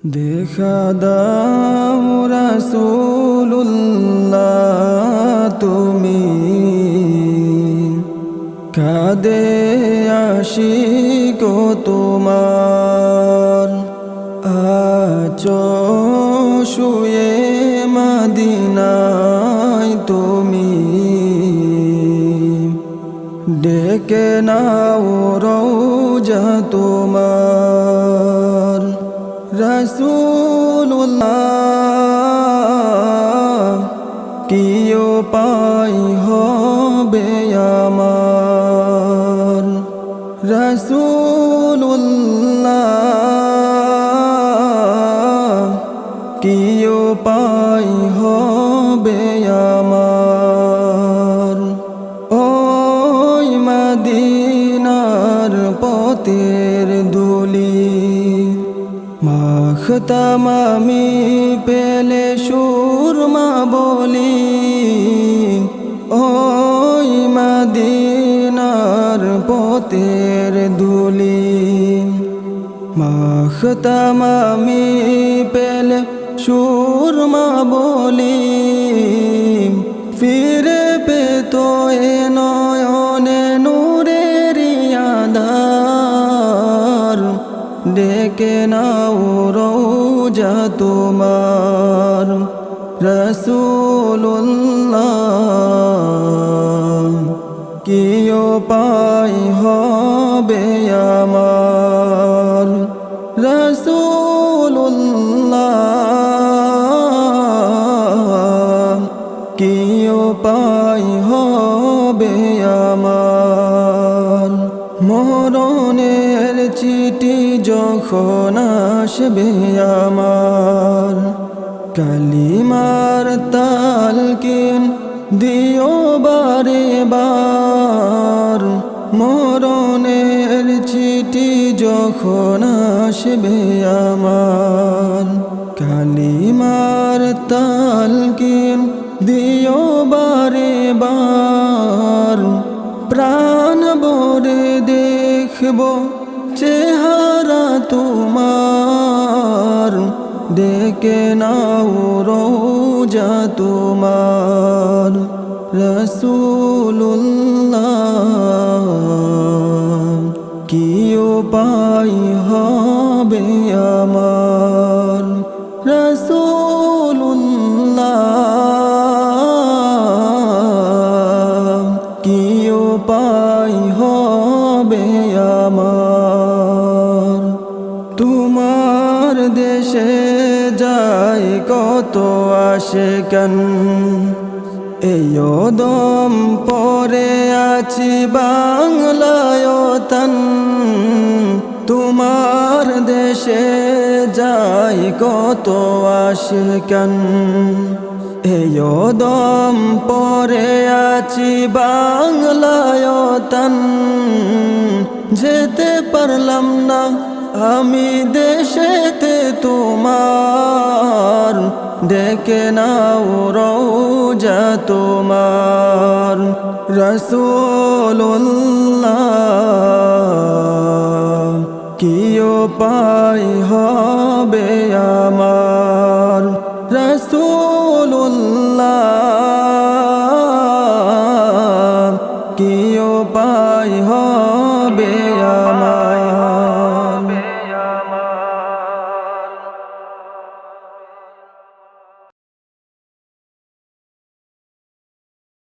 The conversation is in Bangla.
দেখা দাও রাসূলুল্লাহ তুমি কাঁদে আশিক তোমার আছো শুয়ে মদিনায় তুমি ডেকে নাও রওজা তোমার রাসূলুল্লাহ কি উপায় হবে আমার রাসূলুল্লাহ কি উপায় হবে আমার ওই মদিনার পথের ধুলি মাখতাম আমি পেলে সুরমা বলি ওই মদিনার পথের ধুলি মাখতাম আমি পেলে সুরমা বলি ফিরে পেত এ নয়নে নূরের আধার ডেকে নাও রওজা তোমার রাসূলুল্লাহ কি উপায় হবে আমার রাসূলুল্লাহ কি উপায় হবে আমার মরণের চিঠি যখন আসবে আমার কালিমার তালকিন দিও বারে বার মরণের চিঠি যখন আসবে আমার কালিমার তালকিন দিও বারে বার প্রাণ ভরে দেখব চেহারা তোমার ডেকে নাও রওজা তোমার রাসূলুল্লাহ কি উপায় হবে আমার রাসূলুল্লাহ কি উপায় হবে আমার তোমার দেশে যায় কত আশিকান এই দম পরে আছি বাংলায় তন তোমার দেশে যায় কত আশিকান এই দম পরে আছি বাংলায় তন যেতে পারলাম না আমি দেশেতে তোমার ডেকে নাও রওজা তোমার রাসূলুল্লাহ কি উপায় হবে আমার